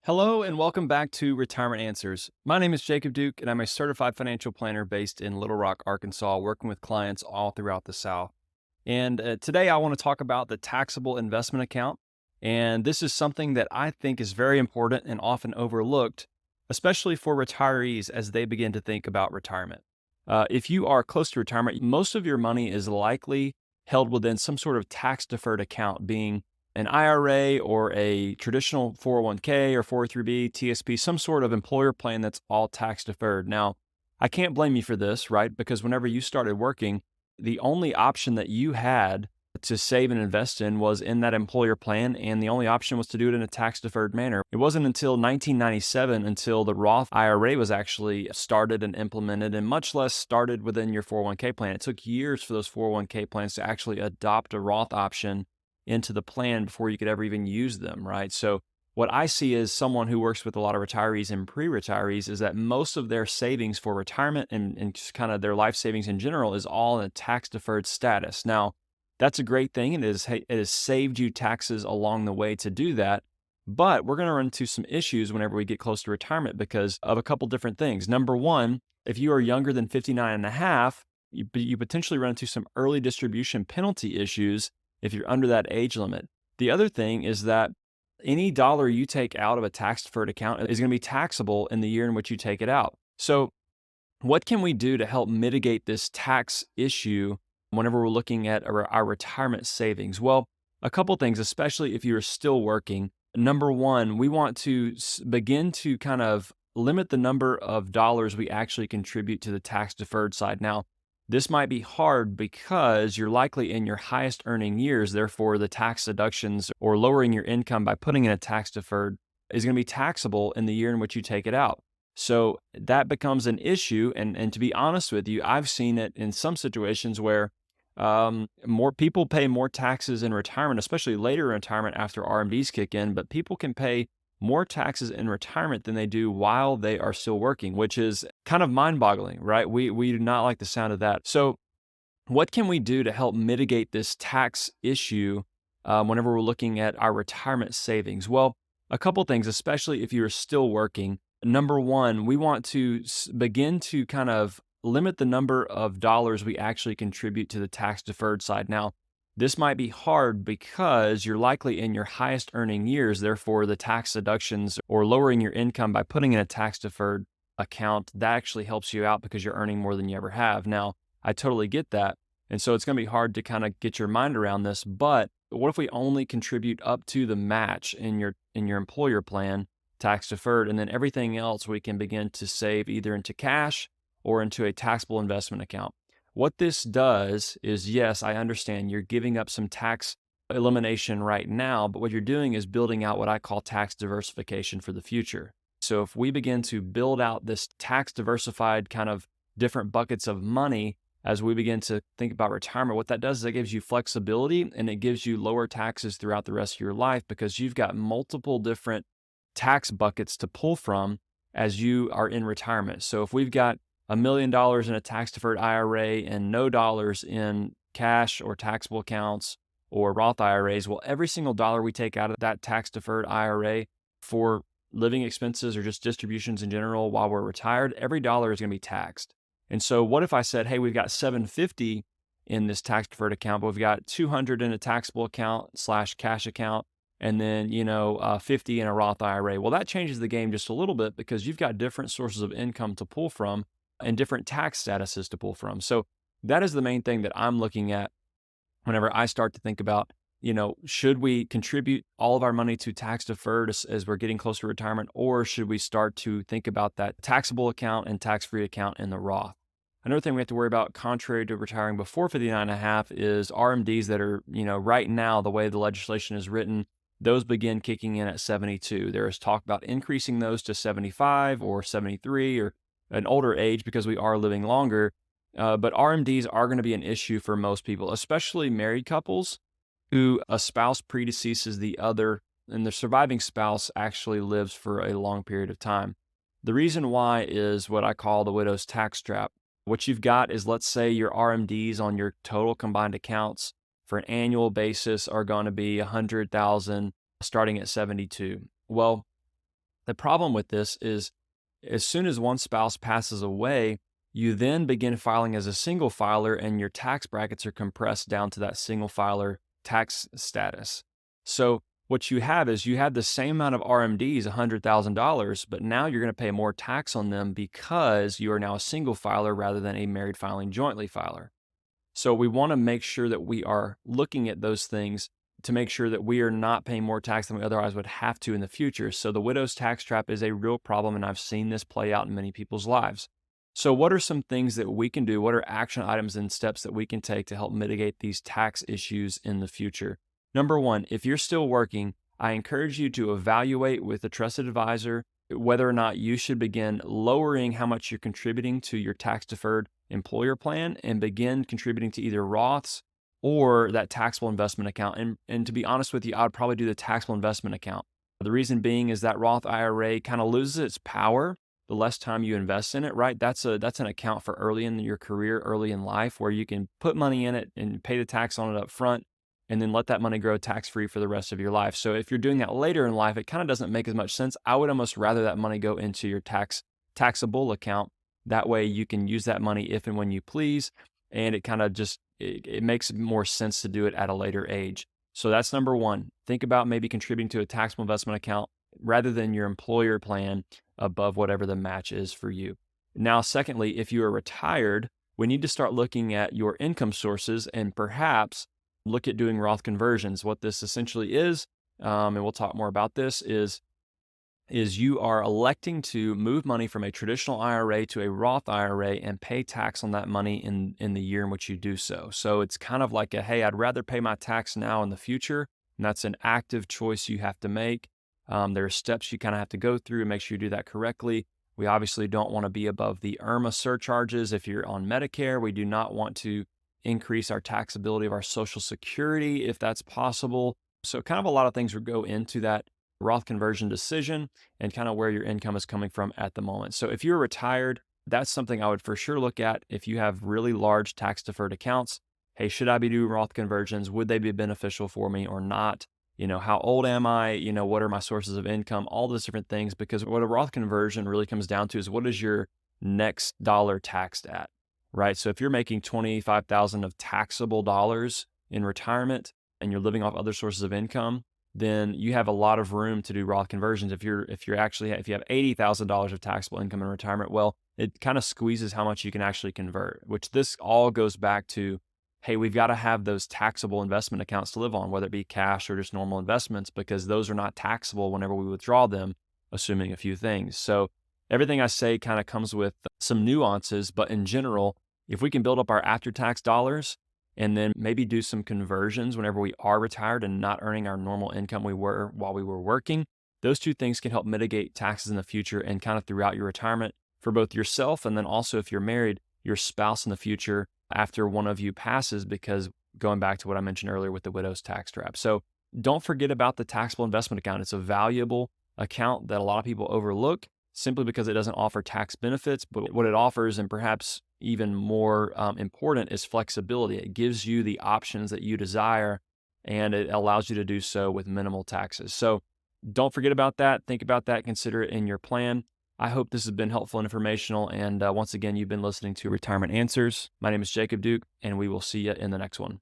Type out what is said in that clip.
Hello and welcome back to Retirement Answers. My name is Jacob Duke and I'm a certified financial planner based in Little Rock, Arkansas, working with clients all throughout the South. And today I want to talk about the taxable investment account. And this is something that I think is very important and often overlooked, especially for retirees as they begin to think about retirement. If you are close to retirement, most of your money is likely held within some sort of tax deferred account, being an IRA or a traditional 401k or 403b, TSP, some sort of employer plan that's all tax deferred. Now, I can't blame you for this, right? Because whenever you started working, the only option that you had to save and invest in was in that employer plan, and the only option was to do it in a tax deferred manner. It wasn't until 1997 until the Roth IRA was actually started and implemented, and much less started within your 401k plan. It took years for those 401k plans to actually adopt a Roth option into the plan before you could ever even use them, right? So what I see as someone who works with a lot of retirees and pre-retirees is that most of their savings for retirement and just kind of their life savings in general is all in a tax deferred status. Now, that's a great thing, and it has saved you taxes along the way to do that. But we're going to run into some issues whenever we get close to retirement because of a couple different things. Number one, if you are younger than 59 and a half, you potentially run into some early distribution penalty issues if you're under that age limit. The other thing is that any dollar you take out of a tax deferred account is going to be taxable in the year in which you take it out. So, what can we do to help mitigate this tax issue whenever we're looking at our retirement savings? Well, a couple things, especially if you're still working. Number one, we want to begin to kind of limit the number of dollars we actually contribute to the tax deferred side. Now, this might be hard because you're likely in your highest earning years. Therefore, the tax deductions or lowering your income by putting in a tax deferred is going to be taxable in the year in which you take it out. So that becomes an issue. And to be honest with you, I've seen it in some situations where more people pay more taxes in retirement, especially later in retirement after RMDs kick in, but people can pay more taxes in retirement than they do while they are still working, which is kind of mind-boggling, right? We do not like the sound of that. So what can we do to help mitigate this tax issue whenever we're looking at our retirement savings? Well, a couple things, especially if you're still working. Number one, we want to begin to kind of limit the number of dollars we actually contribute to the tax deferred side. Now, this might be hard because you're likely in your highest earning years. Therefore, the tax deductions or lowering your income by putting in a tax deferred account, that actually helps you out because you're earning more than you ever have. Now, I totally get that. And so it's going to be hard to kind of get your mind around this, but what if we only contribute up to the match in your employer plan, tax deferred, and then everything else we can begin to save either into cash or into a taxable investment account? What this does is, yes, I understand you're giving up some tax elimination right now, but what you're doing is building out what I call tax diversification for the future. So if we begin to build out this tax diversified kind of different buckets of money as we begin to think about retirement, what that does is it gives you flexibility and it gives you lower taxes throughout the rest of your life because you've got multiple different tax buckets to pull from as you are in retirement. So if we've got $1 million in a tax deferred IRA and no dollars in cash or taxable accounts or Roth IRAs, well, every single dollar we take out of that tax deferred IRA for living expenses or just distributions in general while we're retired, every dollar is going to be taxed. And so what if I said, hey, we've got $750 in this tax deferred account, but we've got $200 in a taxable account / cash account, and then, 50 in a Roth IRA. Well, that changes the game just a little bit because you've got different sources of income to pull from and different tax statuses to pull from. So that is the main thing that I'm looking at whenever I start to think about, should we contribute all of our money to tax deferred as we're getting close to retirement, or should we start to think about that taxable account and tax-free account in the Roth? Another thing we have to worry about, contrary to retiring before 59 and a half, is RMDs that are, right now, the way the legislation is written, those begin kicking in at 72. There is talk about increasing those to 75 or 73 or an older age because we are living longer. But RMDs are going to be an issue for most people, especially married couples who a spouse predeceases the other and the surviving spouse actually lives for a long period of time. The reason why is what I call the widow's tax trap. What you've got is, let's say your RMDs on your total combined accounts for an annual basis are going to be 100,000 starting at 72. Well, The problem with this is as soon as one spouse passes away, you then begin filing as a single filer and your tax brackets are compressed down to that single filer tax status. So what you have is you have the same amount of RMDs, $100,000, but now you're going to pay more tax on them because you are now a single filer rather than a married filing jointly filer. So we want to make sure that we are looking at those things to make sure that we are not paying more tax than we otherwise would have to in the future. So the widow's tax trap is a real problem, and I've seen this play out in many people's lives. So what are some things that we can do? What are action items and steps that we can take to help mitigate these tax issues in the future? Number one, if you're still working, I encourage you to evaluate with a trusted advisor whether or not you should begin lowering how much you're contributing to your tax deferred employer plan and begin contributing to either Roths or that taxable investment account. And to be honest with you, I would probably do the taxable investment account. The reason being is that Roth IRA kind of loses its power the less time you invest in it, right? That's an account for early in your career, early in life, where you can put money in it and pay the tax on it up front and then let that money grow tax-free for the rest of your life. So if you're doing that later in life, it kind of doesn't make as much sense. I would almost rather that money go into your taxable account. That way you can use that money if and when you please. And it kind of just, it makes more sense to do it at a later age. So that's number one. Think about maybe contributing to a taxable investment account rather than your employer plan above whatever the match is for you. Now, secondly, if you are retired, we need to start looking at your income sources and perhaps look at doing Roth conversions. What this essentially is, and we'll talk more about this, is you are electing to move money from a traditional IRA to a Roth IRA and pay tax on that money in the year in which you do so. So it's kind of like hey, I'd rather pay my tax now in the future. And that's an active choice you have to make. There are steps you kind of have to go through and make sure you do that correctly. We obviously don't want to be above the IRMA surcharges. If you're on Medicare, we do not want to increase our taxability of our Social Security if that's possible. So kind of a lot of things would go into that Roth conversion decision and kind of where your income is coming from at the moment. So if you're retired, that's something I would for sure look at. If you have really large tax deferred accounts, hey, should I be doing Roth conversions? Would they be beneficial for me or not? How old am I? What are my sources of income? All those different things, because what a Roth conversion really comes down to is what is your next dollar taxed at, right? So if you're making $25,000 of taxable dollars in retirement and you're living off other sources of income, then you have a lot of room to do Roth conversions. If you have $80,000 of taxable income in retirement, well, it kind of squeezes how much you can actually convert, which this all goes back to, hey, we've got to have those taxable investment accounts to live on, whether it be cash or just normal investments, because those are not taxable whenever we withdraw them, assuming a few things. So everything I say kind of comes with some nuances, but in general, if we can build up our after-tax dollars and then maybe do some conversions whenever we are retired and not earning our normal income we were while we were working, those two things can help mitigate taxes in the future and kind of throughout your retirement for both yourself and then also if you're married, your spouse in the future after one of you passes, because going back to what I mentioned earlier with the widow's tax trap. So don't forget about the taxable investment account. It's a valuable account that a lot of people overlook simply because it doesn't offer tax benefits, but what it offers, and perhaps even more important, is flexibility. It gives you the options that you desire, and it allows you to do so with minimal taxes. So don't forget about that. Think about that. Consider it in your plan. I hope this has been helpful and informational. And once again, you've been listening to Retirement Answers. My name is Jacob Duke, and we will see you in the next one.